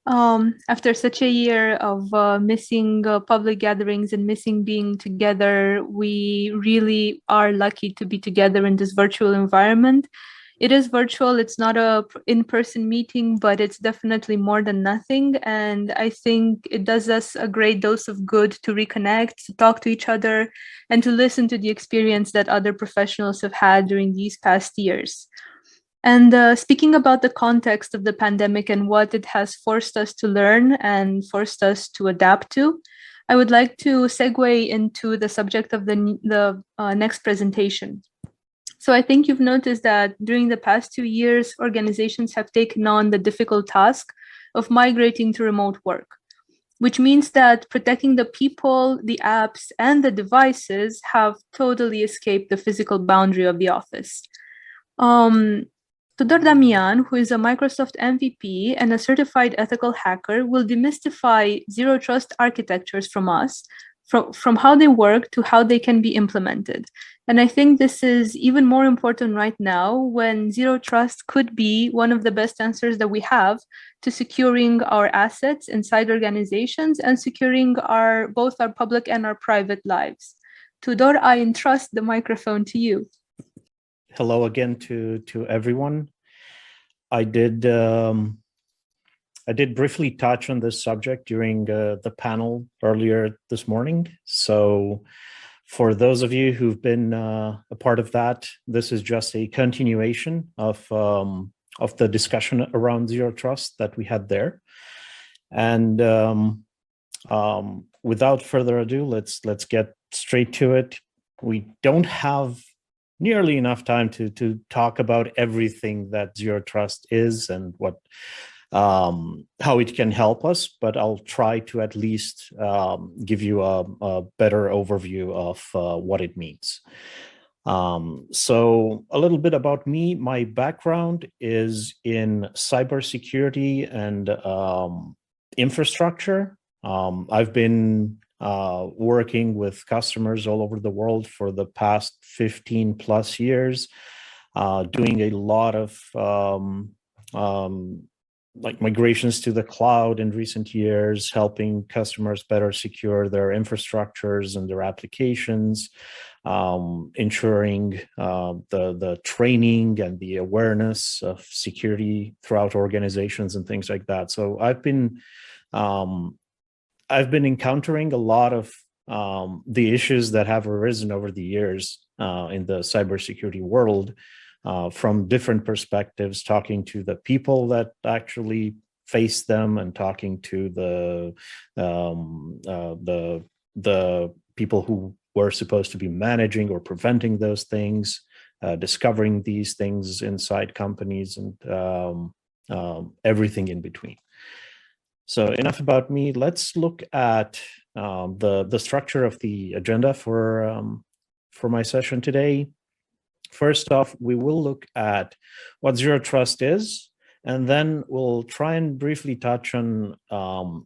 After such a year of missing public gatherings and missing being together, we really are lucky to be together in this virtual environment. It is virtual, it's not a in-person meeting, but it's definitely more than nothing. And I think it does us a great dose of good to reconnect, to talk to each other, and to listen to the experience that other professionals have had during these past years. And speaking about the context of the pandemic and what it has forced us to learn and forced us to adapt to, I would like to segue into the subject of the next presentation. So I think you've noticed that during the past 2 years, organizations have taken on the difficult task of migrating to remote work, which means that protecting the people, the apps, and the devices have totally escaped the physical boundary of the office. Tudor Damian, who is a Microsoft MVP and a certified ethical hacker, will demystify zero trust architectures from us, from how they work to how they can be implemented. And I think this is even more important right now when zero trust could be one of the best answers that we have to securing our assets inside organizations and securing both our public and our private lives. Tudor, I entrust the microphone to you. Hello again to everyone. I did briefly touch on this subject during the panel earlier this morning. So for those of you who've been a part of that, this is just a continuation of the discussion around zero trust that we had there. And without further ado, let's get straight to it. We don't have nearly enough time to talk about everything that zero trust is and what how it can help us, but I'll try to at least give you a better overview of what it means. So a little bit about me. My background is in cybersecurity and infrastructure. I've been working with customers all over the world for the past 15 plus years, doing a lot of like migrations to the cloud in recent years, helping customers better secure their infrastructures and their applications, ensuring the training and the awareness of security throughout organizations and things like that. So I've been encountering a lot of the issues that have arisen over the years in the cybersecurity world from different perspectives, talking to the people that actually face them and talking to the people who were supposed to be managing or preventing those things, discovering these things inside companies, and everything in between. So enough about me. Let's look at the structure of the agenda for my session today. First off, we will look at what zero trust is, and then we'll try and briefly touch on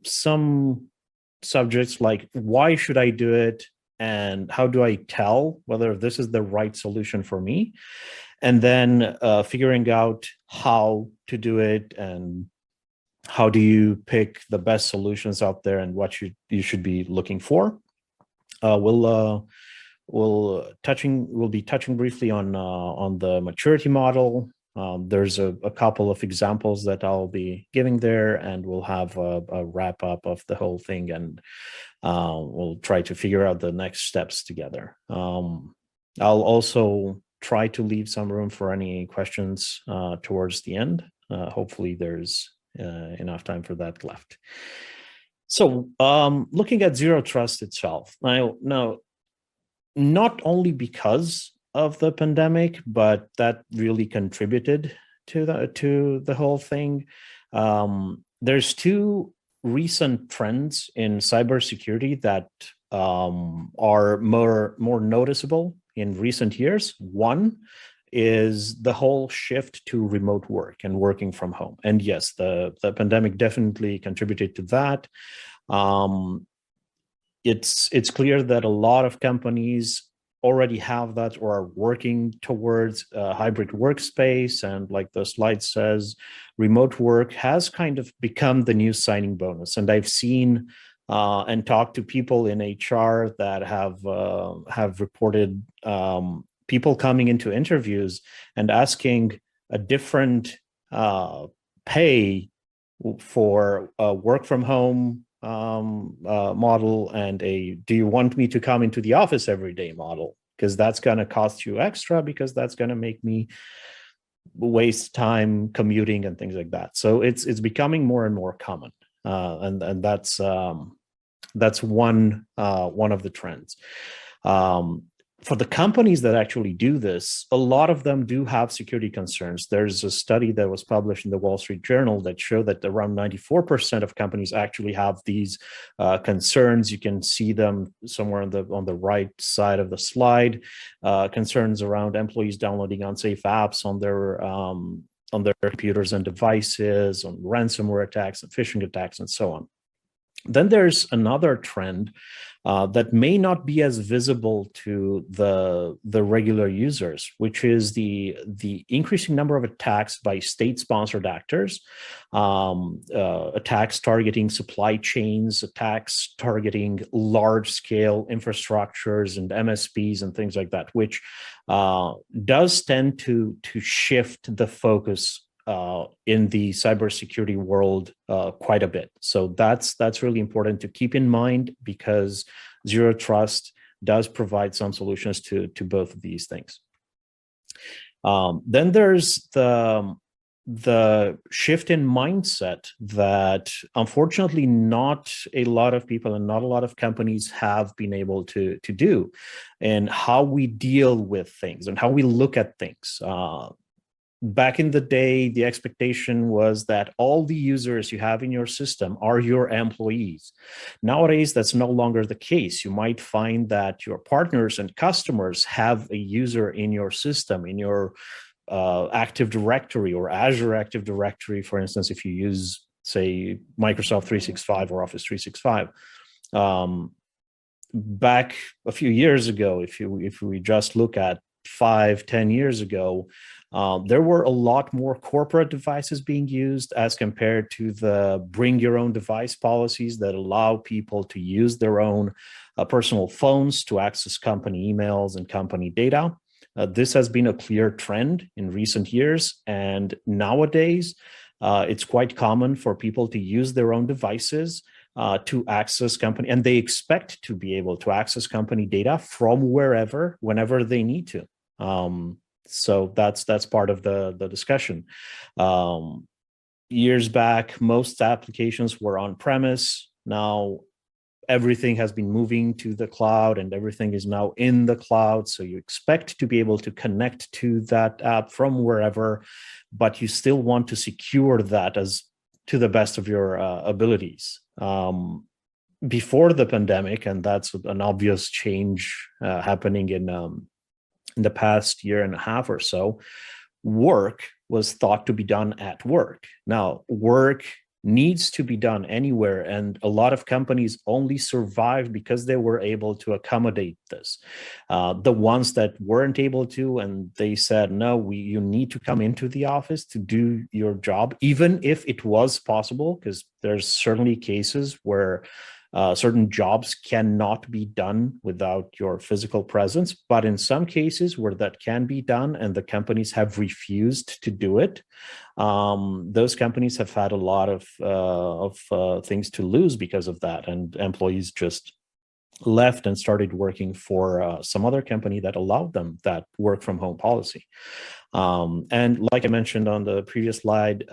some subjects like why should I do it and how do I tell whether this is the right solution for me, and then figuring out how to do it and how do you pick the best solutions out there and what you should be looking for. We'll be touching briefly on the maturity model. There's a couple of examples that I'll be giving there, and we'll have a wrap up of the whole thing, and we'll try to figure out the next steps together. I'll also try to leave some room for any questions towards the end. Hopefully there's enough time for that left. So looking at zero trust itself, now not only because of the pandemic, but that really contributed to the whole thing. There's two recent trends in cybersecurity that are more noticeable in recent years. One is the whole shift to remote work and working from home. And yes, the pandemic definitely contributed to that. It's clear that a lot of companies already have that or are working towards a hybrid workspace. And like the slide says, remote work has kind of become the new signing bonus. And I've seen and talked to people in HR that have reported people coming into interviews and asking a different pay for a work from home model and a do you want me to come into the office every day model, because that's going to cost you extra, because that's going to make me waste time commuting and things like that. So it's becoming more and more common, and that's one of the trends. For the companies that actually do this, a lot of them do have security concerns. There's a study that was published in the Wall Street Journal that showed that around 94% of companies actually have these concerns. You can see them somewhere on the right side of the slide. Concerns around employees downloading unsafe apps on their computers and devices, on ransomware attacks and phishing attacks, and so on. Then there's another trend that may not be as visible to the regular users, which is the increasing number of attacks by state-sponsored actors, attacks targeting supply chains, attacks targeting large-scale infrastructures and MSPs and things like that, which does tend to shift the focus in the cybersecurity world quite a bit. So that's really important to keep in mind, because Zero Trust does provide some solutions to both of these things. Then there's the shift in mindset that unfortunately not a lot of people and not a lot of companies have been able to do, and how we deal with things and how we look at things. Back in the day, the expectation was that all the users you have in your system are your employees. Nowadays, that's no longer the case. You might find that your partners and customers have a user in your system, in your Active Directory or Azure Active Directory, for instance, if you use, say, Microsoft 365 or Office 365. Back a few years ago, if we just look at 5-10 years ago, there were a lot more corporate devices being used as compared to the bring your own device policies that allow people to use their own personal phones to access company emails and company data. This has been a clear trend in recent years, and nowadays it's quite common for people to use their own devices to access company, and they expect to be able to access company data from wherever, whenever they need to. So that's part of the discussion. Years back, most applications were on-premise. Now everything has been moving to the cloud, and everything is now in the cloud. So you expect to be able to connect to that app from wherever, but you still want to secure that as to the best of your abilities. Before the pandemic, and that's an obvious change happening in the past year and a half or so, work was thought to be done at work. Now, work needs to be done anywhere, and a lot of companies only survived because they were able to accommodate this. The ones that weren't able to, and they said, no, you need to come into the office to do your job, even if it was possible, because there's certainly cases where certain jobs cannot be done without your physical presence, but in some cases where that can be done and the companies have refused to do it, those companies have had a lot of things to lose because of that, and employees just left and started working for some other company that allowed them that work from home policy. And like I mentioned on the previous slide,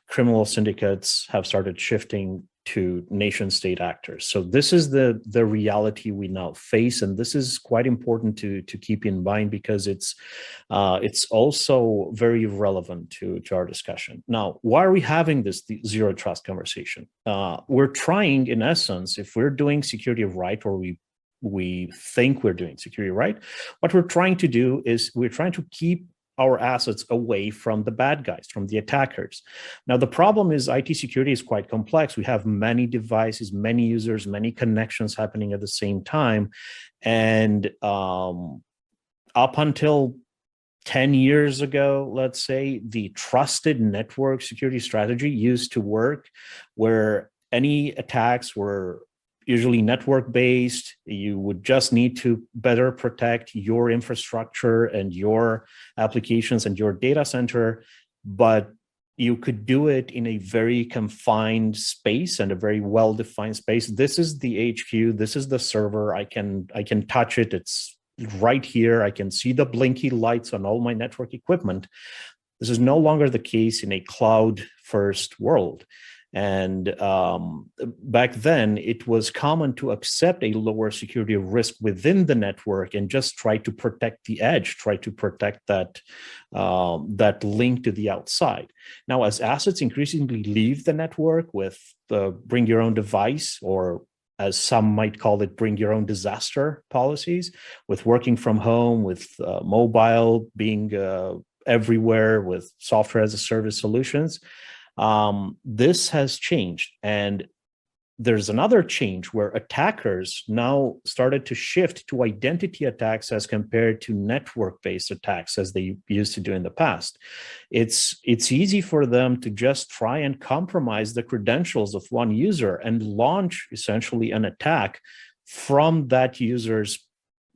criminal syndicates have started shifting to nation state actors. So this is the reality we now face, and this is quite important to keep in mind, because it's also very relevant to our discussion. Now, why are we having this zero trust conversation? We're trying, in essence, if we're doing security right, or we think we're doing security right, what we're trying to do is we're trying to keep our assets away from the bad guys, from the attackers. Now, the problem is IT security is quite complex. We have many devices, many users, many connections happening at the same time. And up until 10 years ago, let's say, the trusted network security strategy used to work, where any attacks were usually network-based. You would just need to better protect your infrastructure and your applications and your data center, but you could do it in a very confined space and a very well-defined space. This is the HQ, this is the server, I can touch it, it's right here, I can see the blinky lights on all my network equipment. This is no longer the case in a cloud-first world. And back then, it was common to accept a lower security risk within the network and just try to protect the edge, try to protect that, that link to the outside. Now, as assets increasingly leave the network with bring your own device, or as some might call it, bring your own disaster policies, with working from home, with mobile being everywhere, with software as a service solutions, this has changed. And there's another change where attackers now started to shift to identity attacks as compared to network-based attacks as they used to do in the past. It's easy for them to just try and compromise the credentials of one user and launch essentially an attack from that user's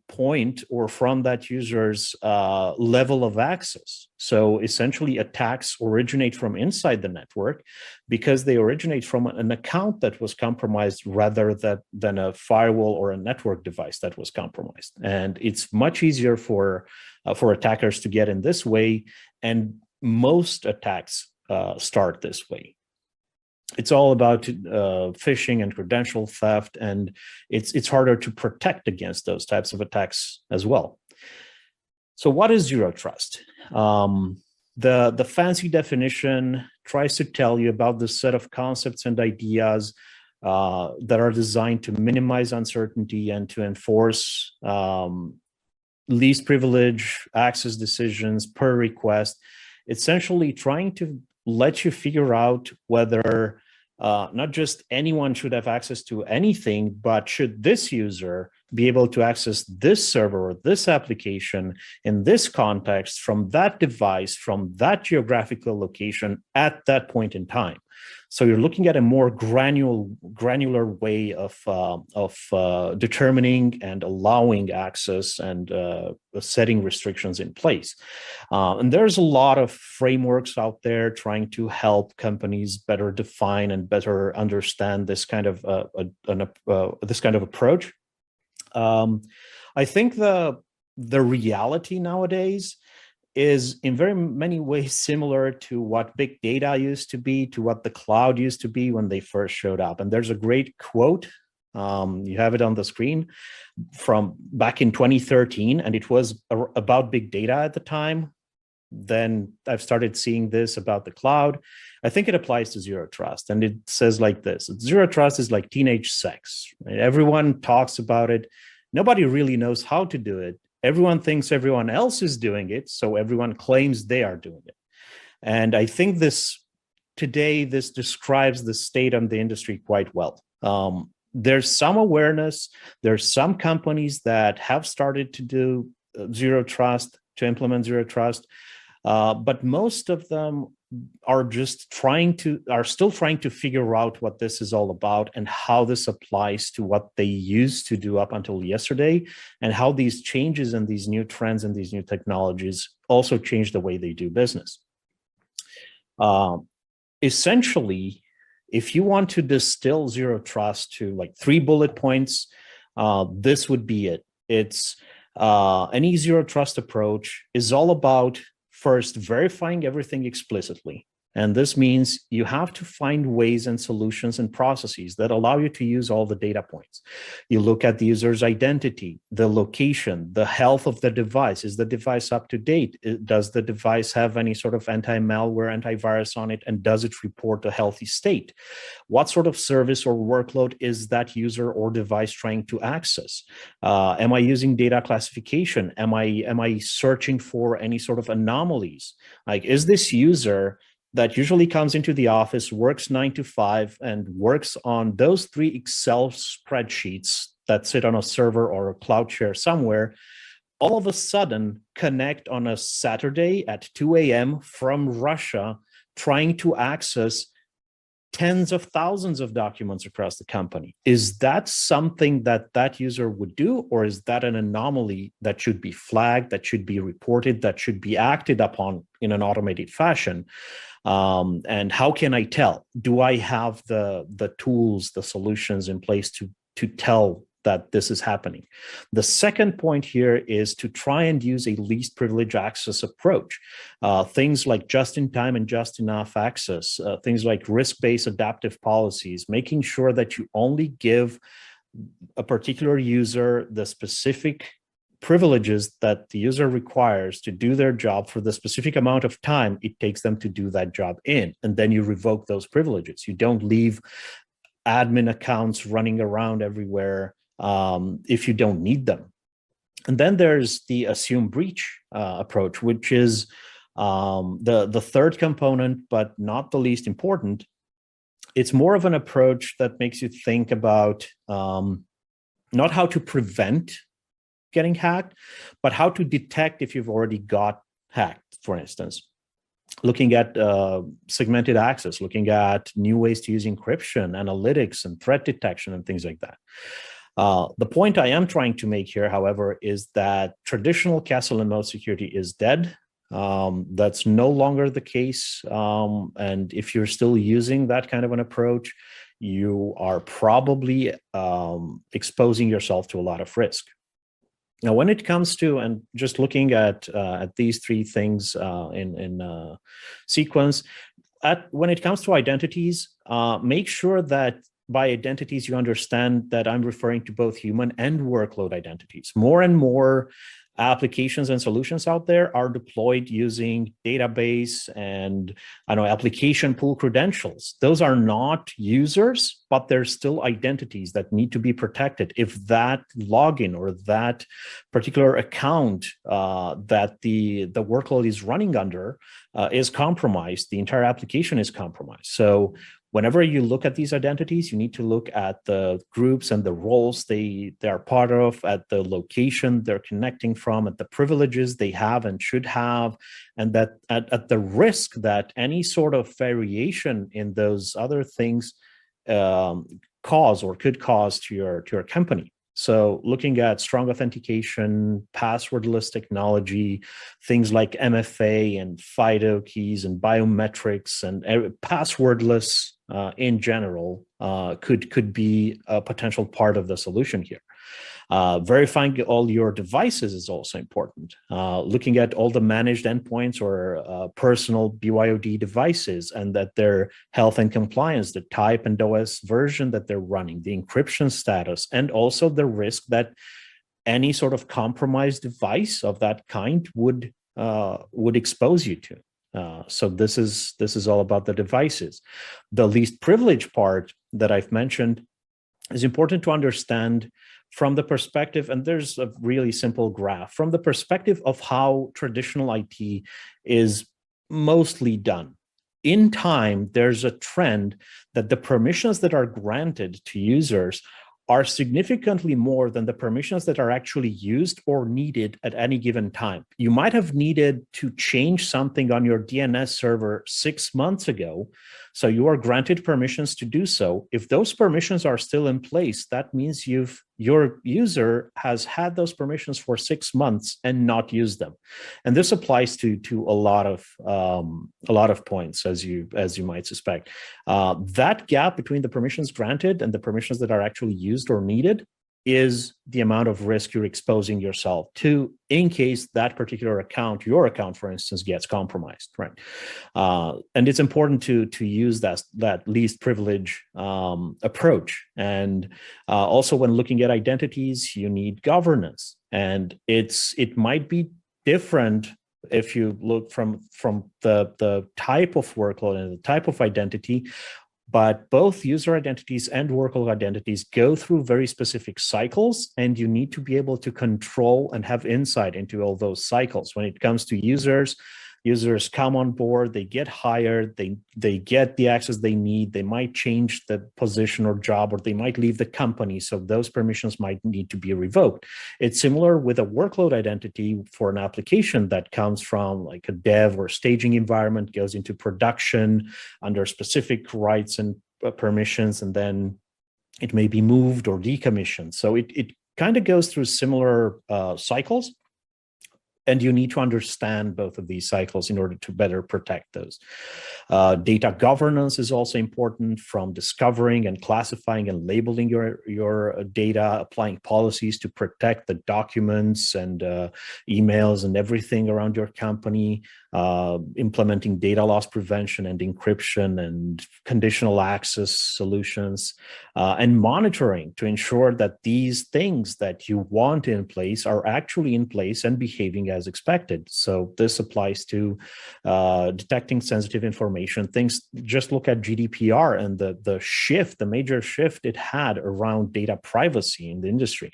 point or from that user's level of access. So essentially attacks originate from inside the network because they originate from an account that was compromised rather than a firewall or a network device that was compromised. And it's much easier for attackers to get in this way. And most attacks start this way. It's all about phishing and credential theft, and it's harder to protect against those types of attacks as well. So what is zero trust? The fancy definition tries to tell you about the set of concepts and ideas that are designed to minimize uncertainty and to enforce least privilege access decisions per request, essentially trying to let you figure out whether not just anyone should have access to anything, but should this user be able to access this server or this application in this context from that device, from that geographical location at that point in time. So you're looking at a more granular way of determining and allowing access and setting restrictions in place. And there's a lot of frameworks out there trying to help companies better define and better understand this kind of approach. I think the reality nowadays is in very many ways similar to what big data used to be, to what the cloud used to be when they first showed up. And there's a great quote, you have it on the screen, from back in 2013, and it was about big data at the time. Then I've started seeing this about the cloud. I think it applies to zero trust, and it says like this: zero trust is like teenage sex. Everyone talks about it. Nobody really knows how to do it. Everyone thinks everyone else is doing it, so everyone claims they are doing it. And I think this describes the state of the industry quite well. There's some awareness. There's some companies that have started to do zero trust, to implement zero trust, but most of them are still trying to figure out what this is all about and how this applies to what they used to do up until yesterday, and how these changes and these new trends and these new technologies also change the way they do business. Essentially, if you want to distill zero trust to like 3 bullet points, this would be it. It's any zero trust approach is all about first verifying everything explicitly. And this means you have to find ways and solutions and processes that allow you to use all the data points. You look at the user's identity, the location, the health of the device. Is the device up to date? Does the device have any sort of anti-malware, antivirus on it? And does it report a healthy state? What sort of service or workload is that user or device trying to access? Am I using data classification? Am I searching for any sort of anomalies? Like, is this user that usually comes into the office, works 9 to 5, and works on those 3 Excel spreadsheets that sit on a server or a cloud share somewhere, all of a sudden connect on a Saturday at 2 a.m. from Russia, trying to access tens of thousands of documents across the company? Is that something that that user would do, or is that an anomaly that should be flagged, that should be reported, that should be acted upon in an automated fashion? And how can I tell? Do I have the tools, the solutions in place to tell that this is happening? The second point here is to try and use a least privilege access approach. Things like just-in-time and just-enough access, things like risk-based adaptive policies, making sure that you only give a particular user the specific privileges that the user requires to do their job for the specific amount of time it takes them to do that job in, and then you revoke those privileges. You don't leave admin accounts running around everywhere if you don't need them. And then there's the assume breach approach, which is the third component, but not the least important. It's more of an approach that makes you think about not how to prevent getting hacked, but how to detect if you've already got hacked, for instance. Looking at segmented access, looking at new ways to use encryption, analytics, and threat detection, and things like that. The point I am trying to make here, however, is that traditional castle and moat security is dead. That's no longer the case. And if you're still using that kind of an approach, you are probably exposing yourself to a lot of risk. Now, when it comes to, and just looking at these 3 things in sequence, when it comes to identities, make sure that by identities, you understand that I'm referring to both human and workload identities. More and more applications and solutions out there are deployed using database and application pool credentials. Those are not users, but they're still identities that need to be protected. If that login or that particular account that the workload is running under is compromised, the entire application is compromised. So whenever you look at these identities, you need to look at the groups and the roles they are part of, at the location they're connecting from, at the privileges they have and should have, and that at the risk that any sort of variation in those other things cause or could cause to your company. So looking at strong authentication, passwordless technology, things like MFA and FIDO keys and biometrics and passwordless in general could be a potential part of the solution here. Verifying all your devices is also important. Looking at all the managed endpoints or personal BYOD devices and that their health and compliance, the type and OS version that they're running, the encryption status, and also the risk that any sort of compromised device of that kind would expose you to. So this is all about the devices. The least privileged part that I've mentioned is important to understand from the perspective, and there's a really simple graph, from the perspective of how traditional IT is mostly done. In time, there's a trend that the permissions that are granted to users are significantly more than the permissions that are actually used or needed at any given time. You might have needed to change something on your DNS server 6 months ago, so you are granted permissions to do so. If those permissions are still in place, that means your user has had those permissions for 6 months and not used them. And this applies to a lot of points, as you might suspect. That gap between the permissions granted and the permissions that are actually used or needed is the amount of risk you're exposing yourself to in case that particular account, your account, for instance, gets compromised, right? And it's important to use that least privilege approach. And also, when looking at identities, you need governance, and it might be different if you look from the type of workload and the type of identity. But both user identities and workload identities go through very specific cycles, and you need to be able to control and have insight into all those cycles. When it comes to users come on board, they get hired, they get the access they need, they might change the position or job, or they might leave the company, so those permissions might need to be revoked. It's similar with a workload identity for an application that comes from like a dev or staging environment, goes into production under specific rights and permissions, and then it may be moved or decommissioned. So it kind of goes through similar cycles. And you need to understand both of these cycles in order to better protect those. Data governance is also important, from discovering and classifying and labeling your data, applying policies to protect the documents and emails and everything around your company, implementing data loss prevention and encryption and conditional access solutions, and monitoring to ensure that these things that you want in place are actually in place and behaving as expected. So this applies to detecting sensitive information. Things, just look at GDPR and the major shift it had around data privacy in the industry.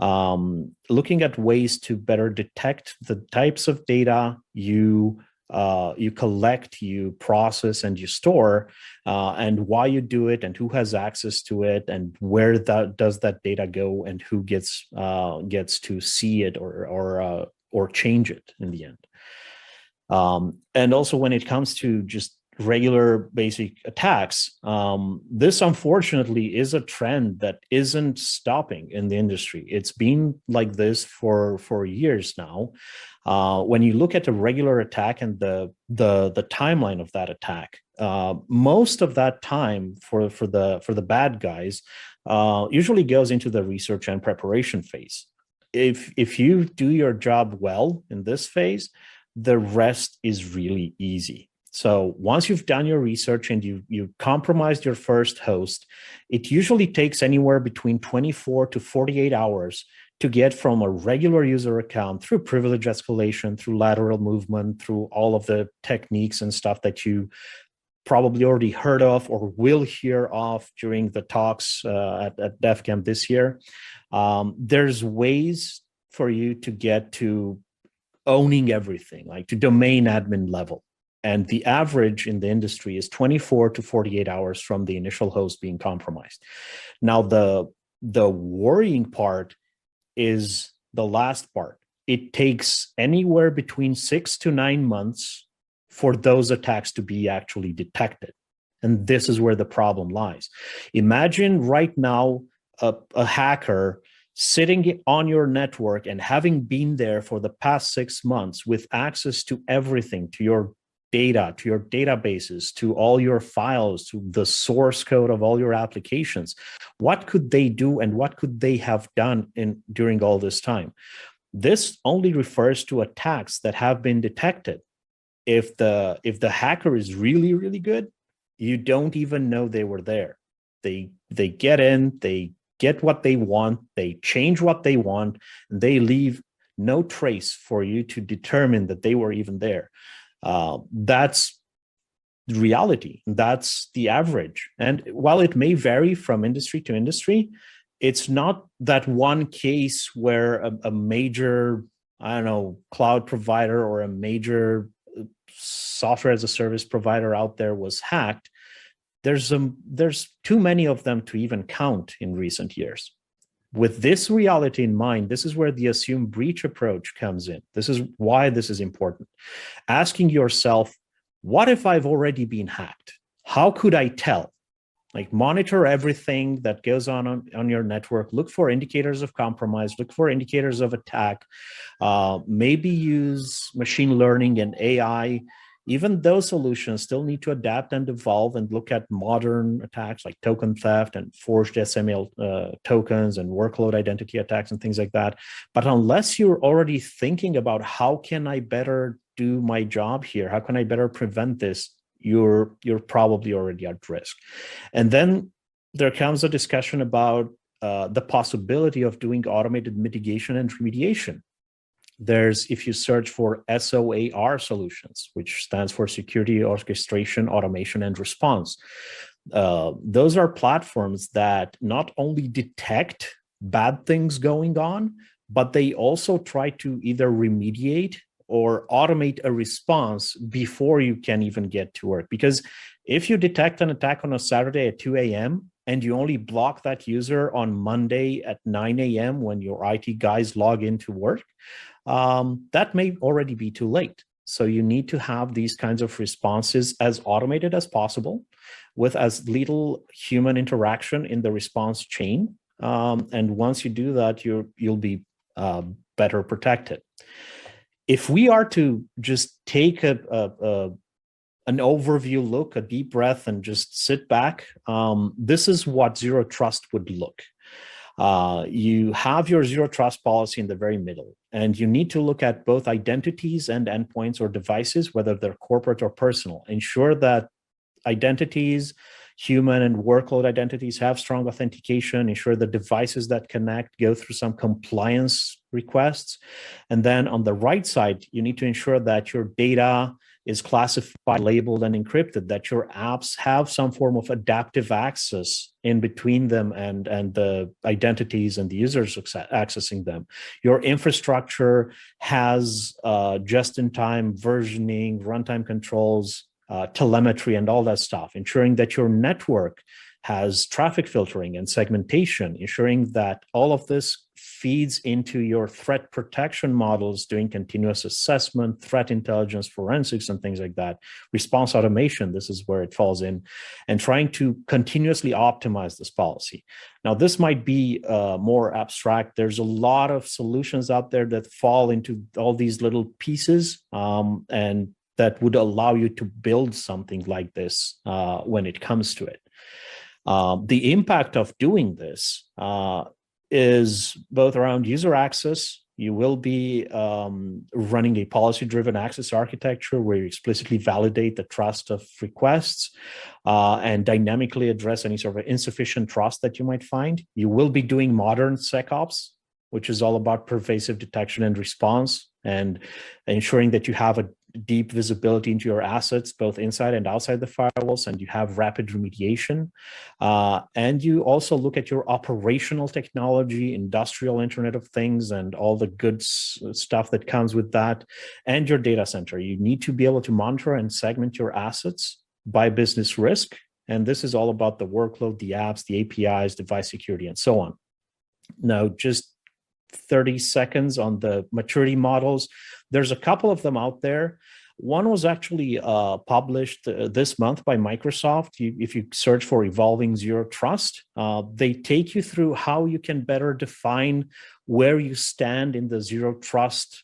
Looking at ways to better detect the types of data you collect, you process, and you store, and why you do it, and who has access to it, and where does that data go, and who gets to see it or change it in the end. And also, when it comes to just regular basic attacks, this unfortunately is a trend that isn't stopping in the industry. It's been like this for years now. When you look at a regular attack and the timeline of that attack, most of that time for the bad guys usually goes into the research and preparation phase. If you do your job well in this phase, the rest is really easy. So once you've done your research and you compromised your first host, it usually takes anywhere between 24 to 48 hours to get from a regular user account, through privilege escalation, through lateral movement, through all of the techniques and stuff that you probably already heard of or will hear of during the talks at DefCamp this year. There's ways for you to get to owning everything, like to domain admin level. And the average in the industry is 24 to 48 hours from the initial host being compromised. Now, the worrying part is the last part. It takes anywhere between 6 to 9 months for those attacks to be actually detected. And this is where the problem lies. Imagine right now a hacker sitting on your network and having been there for the past 6 months with access to everything, to your data, to your databases, to all your files, to the source code of all your applications. What could they do, and what could they have done during all this time? This only refers to attacks that have been detected. If the hacker is really, really good, you don't even know they were there. They get in, they get what they want, they change what they want, and they leave no trace for you to determine that they were even there. That's reality. That's the average. And while it may vary from industry to industry, it's not that one case where a major, I don't know, cloud provider or a major software as a service provider out there was hacked. There's too many of them to even count in recent years. With this reality in mind, this is where the assume breach approach comes in. This is why this is important. Asking yourself, what if I've already been hacked? How could I tell? Like, monitor everything that goes on your network. Look for indicators of compromise. Look for indicators of attack. Maybe use machine learning and AI even those solutions still need to adapt and evolve and look at modern attacks like token theft and forged SML tokens and workload identity attacks and things like that. But unless you're already thinking about how can I better do my job here, how can I better prevent this, you're probably already at risk. And then there comes a discussion about the possibility of doing automated mitigation and remediation. If you search for SOAR solutions, which stands for Security Orchestration, Automation, and Response, those are platforms that not only detect bad things going on, but they also try to either remediate or automate a response before you can even get to work. Because if you detect an attack on a Saturday at 2 a.m. and you only block that user on Monday at 9 a.m. when your IT guys log into work, that may already be too late. So you need to have these kinds of responses as automated as possible with as little human interaction in the response chain. And once you do that, you'll be better protected. If we are to just take an overview look, a deep breath, and just sit back, this is what zero trust would look. You have your zero trust policy in the very middle, and you need to look at both identities and endpoints or devices, whether they're corporate or personal. Ensure that identities, human and workload identities, have strong authentication. Ensure the devices that connect go through some compliance requests. And then on the right side, you need to ensure that your data is classified, labeled, and encrypted, that your apps have some form of adaptive access in between them and the identities and the users accessing them. Your infrastructure has just-in-time versioning, runtime controls, telemetry, and all that stuff, ensuring that your network has traffic filtering and segmentation, ensuring that all of this feeds into your threat protection models, doing continuous assessment, threat intelligence, forensics, and things like that. Response automation, this is where it falls in, and trying to continuously optimize this policy. Now, this might be more abstract. There's a lot of solutions out there that fall into all these little pieces, and that would allow you to build something like this when it comes to it. The impact of doing this is both around user access. You will be running a policy-driven access architecture where you explicitly validate the trust of requests and dynamically address any sort of insufficient trust that you might find. You will be doing modern SecOps, which is all about pervasive detection and response and ensuring that you have a deep visibility into your assets, both inside and outside the firewalls, and you have rapid remediation. And you also look at your operational technology, industrial Internet of Things, and all the good stuff that comes with that, and your data center. You need to be able to monitor and segment your assets by business risk. And this is all about the workload, the apps, the APIs, device security, and so on. Now, just 30 seconds on the maturity models. There's a couple of them out there. One was actually published this month by Microsoft. If you search for Evolving Zero Trust, they take you through how you can better define where you stand in the zero trust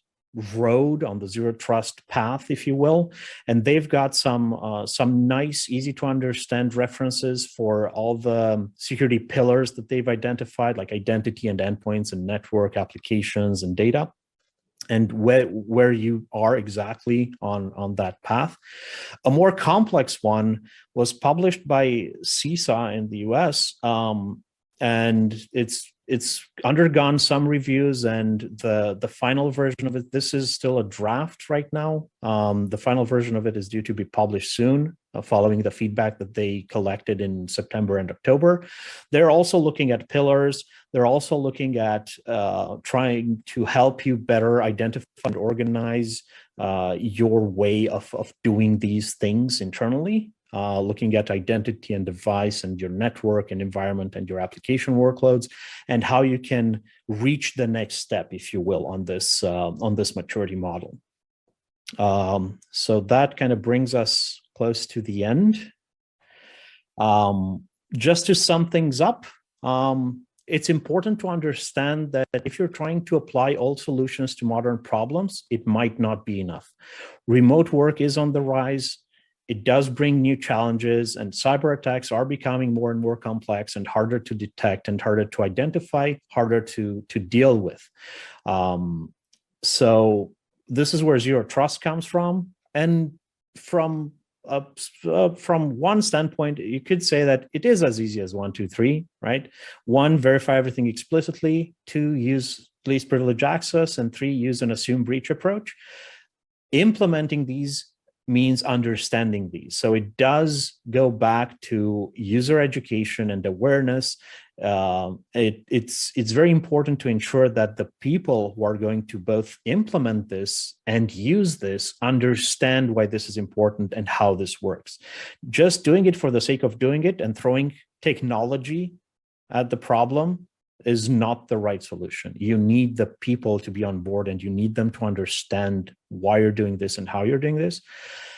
road, on the zero trust path, if you will. And they've got some nice, easy to understand references for all the security pillars that they've identified, like identity and endpoints and network applications and data, and where you are exactly on that path. A more complex one was published by CSA in the US, and it's undergone some reviews, and the final version of it, this is still a draft right now. The final version of it is due to be published soon, following the feedback that they collected in September and October. They're also looking at pillars. They're also looking at trying to help you better identify and organize your way of doing these things internally. Looking at identity and device and your network and environment and your application workloads, and how you can reach the next step, if you will, on this maturity model. So that kind of brings us close to the end. Just to sum things up, it's important to understand that if you're trying to apply old solutions to modern problems, it might not be enough. Remote work is on the rise. It does bring new challenges, and cyber attacks are becoming more and more complex and harder to detect and harder to identify, harder to deal with. So this is where zero trust comes from. And from one standpoint, you could say that it is as easy as 1, 2, 3, right? 1, verify everything explicitly. 2, use least privilege access. And 3, use an assume breach approach. Implementing these means understanding these. So it does go back to user education and awareness. It's very important to ensure that the people who are going to both implement this and use this understand why this is important and how this works. Just doing it for the sake of doing it and throwing technology at the problem is not the right solution. You need the people to be on board, and you need them to understand why you're doing this and how you're doing this.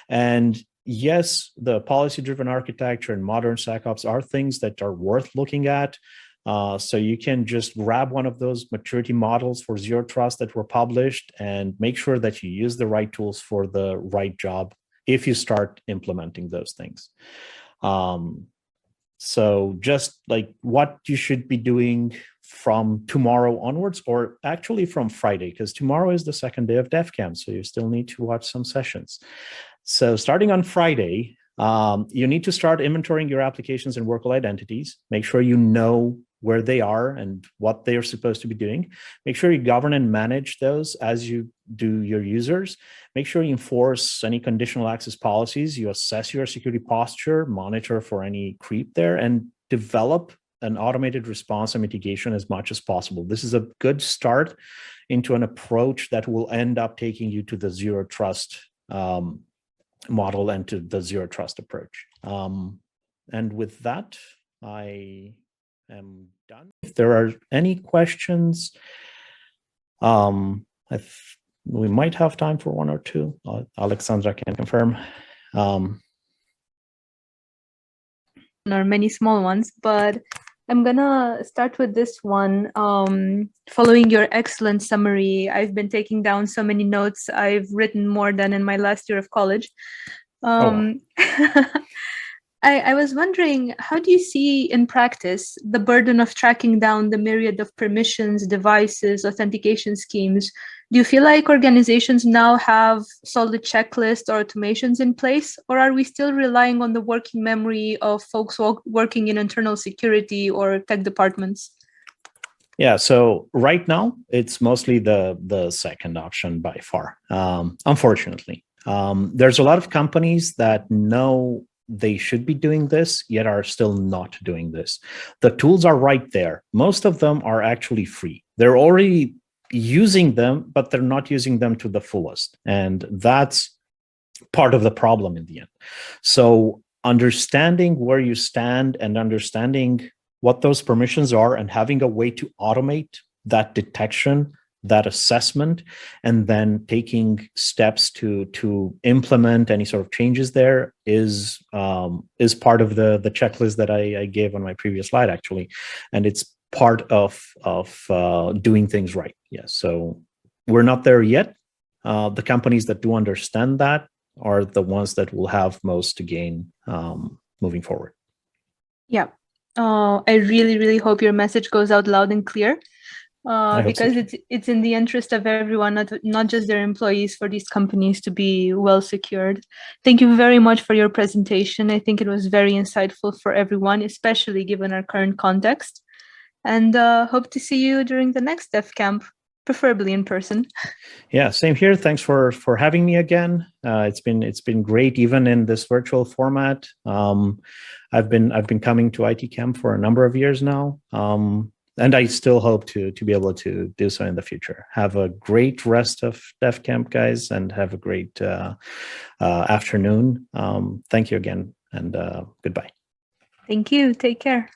And yes, the policy-driven architecture and modern SecOps are things that are worth looking at. So you can just grab one of those maturity models for zero trust that were published and make sure that you use the right tools for the right job if you start implementing those things. So just like what you should be doing from tomorrow onwards, or actually from Friday, because tomorrow is the second day of DefCamp, so you still need to watch some sessions. So starting on Friday, you need to start inventorying your applications and workload identities. Make sure you know where they are and what they are supposed to be doing. Make sure you govern and manage those as you do your users. Make sure you enforce any conditional access policies. You assess your security posture, monitor for any creep there, and develop an automated response and mitigation as much as possible. This is a good start into an approach that will end up taking you to the zero trust model and to the zero trust approach. And with that, I am done. If there are any questions, we might have time for 1 or 2. Alexandra can confirm. Or many small ones, but I'm gonna start with this one. Following your excellent summary, I've been taking down so many notes. I've written more than in my last year of college. I was wondering, how do you see in practice the burden of tracking down the myriad of permissions, devices, authentication schemes? Do you feel like organizations now have solid checklists or automations in place, or are we still relying on the working memory of folks working in internal security or tech departments? Yeah, so right now, it's mostly the second option by far, unfortunately. There's a lot of companies that know they should be doing this, yet are still not doing this. The tools are right there. Most of them are actually free. They're already using them, but they're not using them to the fullest. And that's part of the problem in the end. So understanding where you stand and understanding what those permissions are and having a way to automate that detection, that assessment, and then taking steps to implement any sort of changes there is part of the checklist that I gave on my previous slide, actually, and it's part of doing things right. Yes, so we're not there yet. The companies that do understand that are the ones that will have most to gain moving forward. Yeah, I really hope your message goes out loud and clear. Because it's in the interest of everyone, not just their employees, for these companies to be well secured. Thank you very much for your presentation. I think it was very insightful for everyone, especially given our current context. And hope to see you during the next DefCamp, preferably in person. Yeah, same here. Thanks for having me again. It's been great, even in this virtual format. I've been coming to IT Camp for a number of years now. And I still hope to be able to do so in the future. Have a great rest of DefCamp, guys, and have a great afternoon. Thank you again, and goodbye. Thank you. Take care.